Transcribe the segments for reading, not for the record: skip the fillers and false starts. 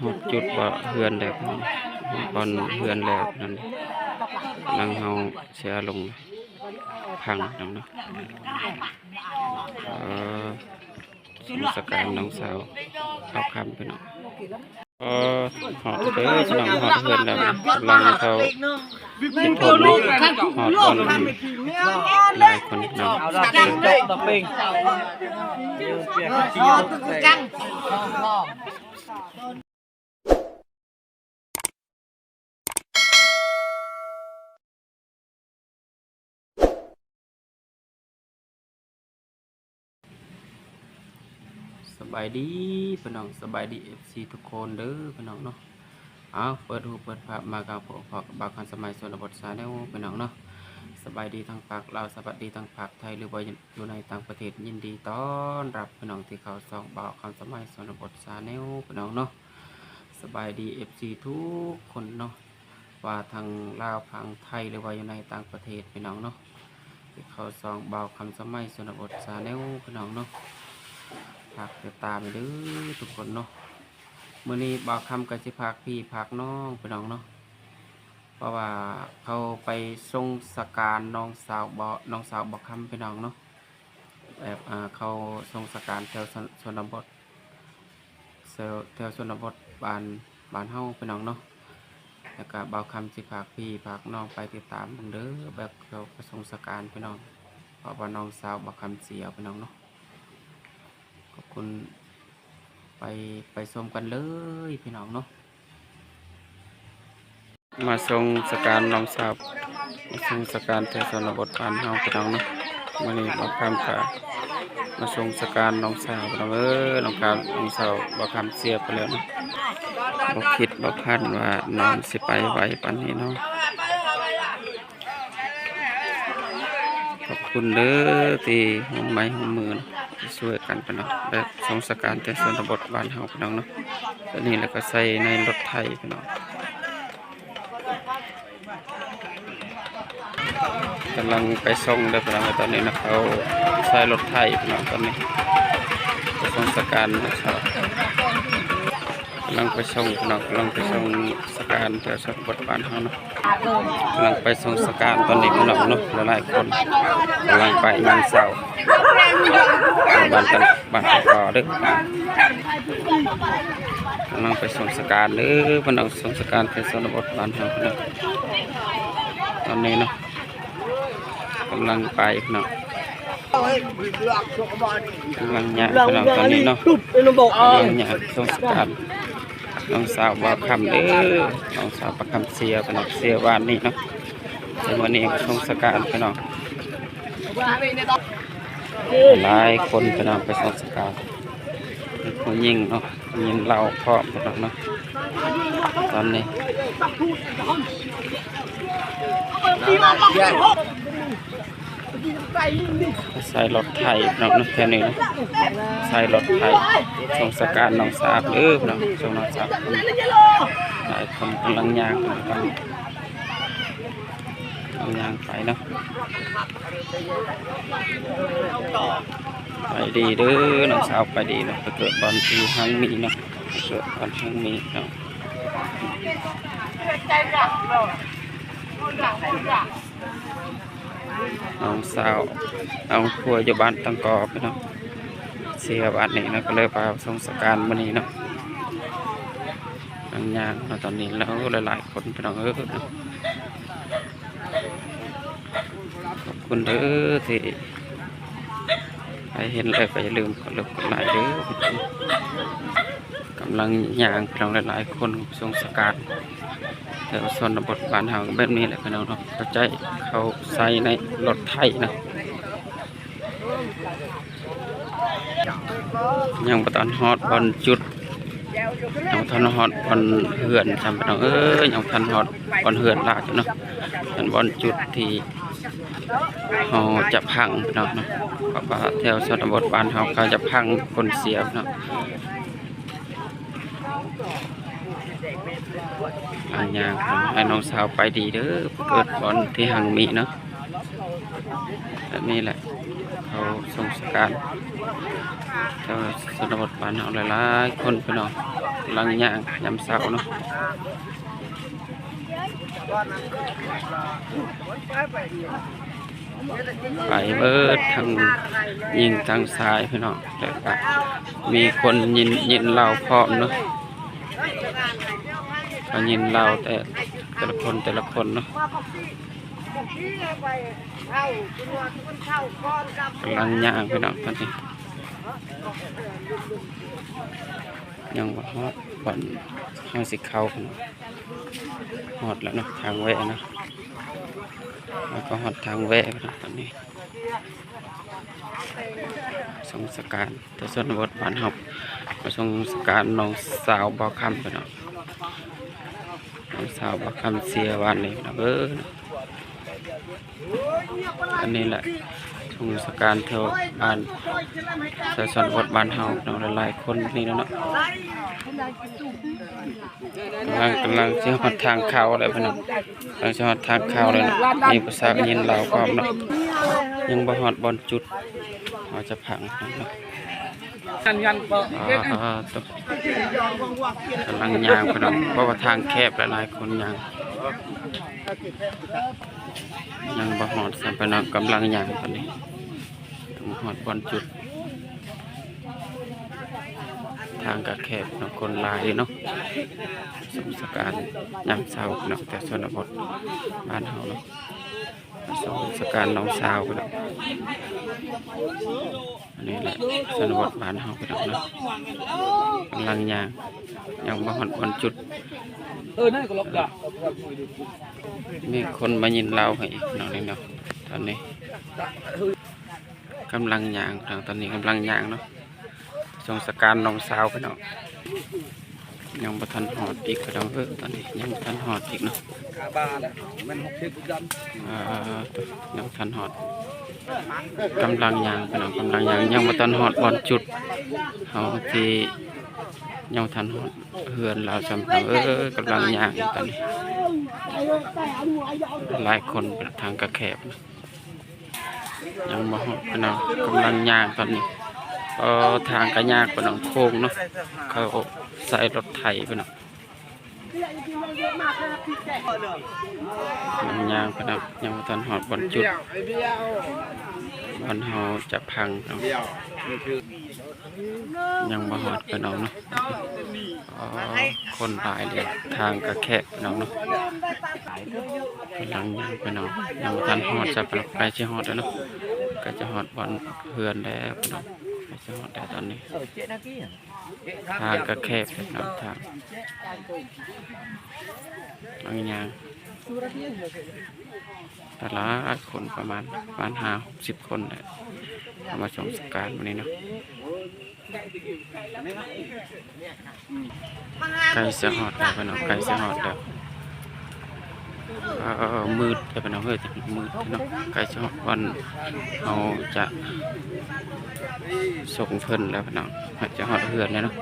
หดจุดว่าเฮือนแหลกบอลเฮือนแหลกนั่นลังเฮาเสียลงพังนั่นเนาะสมุทรสาครน้องสาวเข้าคำไปเนาะหอดเด้อพี่น้องหอดเฮือนแล้วกำลังเขาเห็ดผมหอดก่อนหลายคนเนาะสบายดีพี่น้องสบายดีFCทุกคนเด้อพี่น้องเนาะเปิดหูเปิดภาพมากับพอบ่าวคันสมัยชนบทชาแนลพี่น้องเนาะสบายดีทางภาคลาวสบายดีทางภาคไทยหรือว่าอยู่ในต่างประเทศยินดีต้อนรับพี่น้องที่เขาส่องบ่าวคันสมัยชนบทชาแนลพี่น้องเนาะสบายดี FC ทุกคนเนาะว่าทางลาวทางไทยหรือว่าอยู่ในต่างประเทศพี่น้องเนาะที่เขาส่องบ่าวคันสมัยชนบทชาแนลพี่น้องเนาะฝากติดตามเด้อทุกคนเนาะมื้อนี้บ่าวคำกับสิพากพี่พากน้องพี่น้องเนาะเพราะว่าเขาไปทรงสการน้องสาวบ่คำพี่น้องเนาะแบบเขาทรงสการแถวชนบทแถวชนบทบ้านเฮาพี่น้องเนาะแล้วก็บ่าวคำสิพากพี่พากน้องไปติดตามเบิ่งเด้อแบบเขาไปทรงสการพี่น้องเพราะว่าน้องสาวบ่คำเสียพี่น้องเนาะขอบคุณไปชมกันเลยพี่น้องเนาะมาทรงสการน้องสาวมาทรงสการเทศนบทบ้านเฮาพี่น้องเนาะวันนี้บ่คำค่ะมาทรงสการน้องสาวพี่น้องน้องสาวบ่คำเสียไปแล้วเนาะบ่คิดบ่คาดว่าน้องสิไปไหวปานนี้เนาะขอบคุณเด้อที่หัวไม้หัวมือช่วยกันพี่น้องแบบทรงสการแต่ส่วนบทบ้านเฮาพี่น้องเนาะอันนี้แล้วก็ใส่ในรถไถพี่น้องกำลังไปส่งได้พี่น้องตอนนี้นะเขาใส่รถไถพี่น้องตอนนี้ไปทรงสการนะครับกำลังไปส่งพี่น้องกำลังไปส่งสการแต่ส่วนบทบ้านเฮาเนาะกำลังไปส่งสการตอนนี้พี่น้องเนาะหลายคนกำลังไปงานเสาร์บ้านต่อเด้อกำลังไปส่งสการเด้อพี่น้องส่งสการเป็นชนบทบ้านเฮาพี่น้องตอนนี้เนาะกำลังไปพี่น้องกำลังย่างพี่น้องตอนนี้เนาะกำลังย่างส่งสการน้องสาวบ่คำเด้อน้องสาวประคำเสียพี่น้องเสียบ้านนี้เนาะในวันนี้ก็ส่งสการพี่น้องหลายคนพี่น้องไปส่งสการผู้หญิงเนาะยิงเราพร้อมพี่น้องเนาะตอนนี้ใส่รถไถพี่น้องเนาะแค่นี้นะใส่รถไถส่งสการน้องสาวเด้อพี่น้องส่งน้องสาวหลายคนกำลังย่างกันย่างไปเนาะไปดีเด้อน้องสาวไปดีเนาะไปเกิดบอลที่ห้างมีเนาะเกิดบอลห้างมีเนาะน้องสาวเอาครัวอยู่บ้านตังกอบเนาะเสียบ้านนี้นะก็เลยไปส่งสการมื้อนี้เนาะย่างๆตอนนี้แล้วหลายๆคนพี่น้องขอบคุณเด้อที่ใครเห็นแล้วก็อย่าลืมกดไลค์กดไลค์เด้อกำลังย่างพี่น้องหลายๆคนทรงสการแถวชนบทบ้านเฮาแบบนี้แหละพี่น้องเนาะเข้าใจเขาใส่ในรถไถนะยังบ่ทันฮอดบอลจุดยังทันฮอดบอลเหือนจำพี่น้องยังทันฮอดบอลเหือนลากอยู่เนาะเป็นบอลจุดที่เขาจะพังเนาะเพราะว่าแถวชนบทบ้านเขาจะพังคนเสียเนาะอันยางให้น้องสาวไปดีเด้อเกิดบอลที่หังมีเนาะแบบนี้แหละเขาส่งสการแถวชนบทบ้านเขาหลายๆคนพี่น้อง กำลังย่างยำเสาเนาะไปเบิดทางยิงทางซ้ายพี่น้องแต่ก็มีคนยินเราพร้อมเนาะก็ยินเราแต่ละคนเนาะกำลังย่างพี่น้องตอนนี้ยังบ่ฮอดบ่อนห้าสิเข้าพี่น้องฮอดแล้วเนาะทางแวะเนาะแล้วก็ฮอดทางแวะพี่น้องตอนนี้สงสการแต่ส่วนบทบ้านเฮามาสงสการน้องสาวบ่าวคำพี่น้องน้องสาวบ่าวคำเสียวันนี้นะอันนี้แหละสงสการเท่าบ้านแต่ส่วนบทบ้านเฮาน้องหลายๆคนนี่แล้วเนาะกำลังจะหอดทางเข้าอะไรพี่น้องกำลังจะหอดทางเข้าเลยเนาะมีภาษายินเราพร้อมเนาะยังบ่ฮอดบอลจุดเราจะพังเนาะกำลังยางพี่น้องเพราะว่าทางแคบหลายคนยังบ่ฮอดสัมปนกำลังยางตอนนี้ต้องฮอดบอลจุดทางกระแคบเนาะคนหลายเนาะสงสการยามเช้าเนาะแต่ชนบทบ้านเฮาเนาะสงสการน้องสาวเนาะอันนี้แหละชนบทบ้านเฮาเนาะกำลังยังบ่ฮอดบอลจุดมีคนมายินเราให้อีกเนาะนี่เนาะตอนนี้กำลังย่างตอนนี้กำลังย่างเนาะสงสการน้องสาวพี่น้องยังบ่ทันหอดอีกพี่น้องตอนนี้ยังบ่ทันหอดอีกเนาะยังทันหอดกำลังย่างพี่น้องกำลังย่างยังบ่ทันหอดบอลจุดเฮาที่ยังทันหอดเฮือนเราจำกำลังย่างตอนนี้หลายคนทางกระแคบยังบ่ฮอดพี่น้องกำลังย่างตอนนี้ทางกระยากพี่น้องโค้งเนาะเขาใส่รถไถพี่น้องย่างพี่น้องยังบ่ทันหอดบอลจุดบอลเฮาจะพังเนาะยังบ่ฮอดพี่น้องเนาะคนหลายเลยทางกระแคบพี่น้องเนาะกำลังย่างพี่น้องยังบ่ทันหอดจะไปสิฮอดแล้วเนาะก็จะฮอดบอลเฮือนแล้วพี่น้องจะหอดได้ตอนนี้ทางกระแคบน้ำทางบางอย่างแต่ละคนประมาณ50 คนเลยมาชมสการวันนี้เนาะใกล้จะหอดแล้วพี่น้องใกล้จะหอดแล้วมืดแต่พี่น้องเฮ้ยมืดพี่น้องใกล้จะหอดวันเราจะส่งเพิ่นแล้วพี่น้องจะหอดเฮือนเลยเนาะ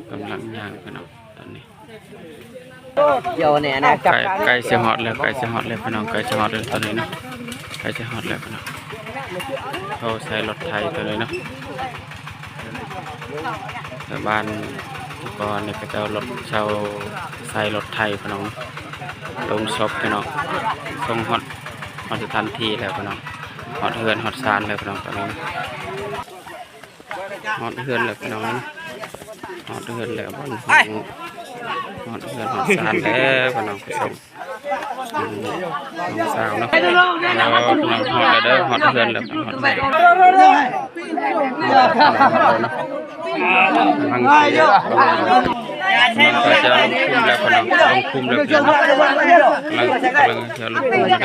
กำลังย่างพี่น้องตอนนี้ใกล้จะหอดแล้วพี่น้องใกล้จะหอดแล้วตอนนี้เนาะใกล้จะหอดแล้วพี่น้องเขาใช้รถไถตัวนี้เนาะแต่บ้านก่อนนี่ก็จะรถเช่าใส่รถไถพี่น้องลงศพพี่น้องส่งฮอดทันทีแล้วพี่น้องฮอดเฮือนฮอดซานแล้วพี่น้องตอนนี้ฮอดเฮือนแล้วพี่น้องฮอดเฮือนแล้วบ้านฮอดเฮือนฮอดซานแล้วพี่น้องผู้ชมน้องสาวเนาะน้องฮอดแล้วฮอดเฮือนแล้วฮอดแล้วมันก็จะลงคุมแล้วพี่น้องลงคุมแล้วกำลังจะลงคุมแล้ว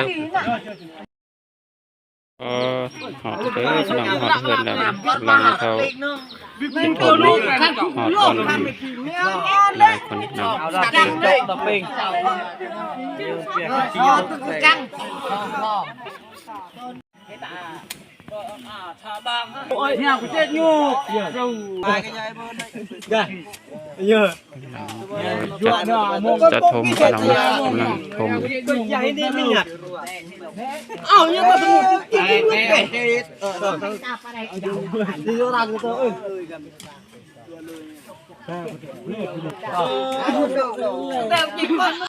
หอดเด้อพี่น้องหอดเฮือนแล้วกำลังเขาติดทนหอดคนหลายคนน้องnhà của chết nhuจะทมพี่น้องกำลังทมnhưng mà tôi đi vô rằng của tôi แบบกิน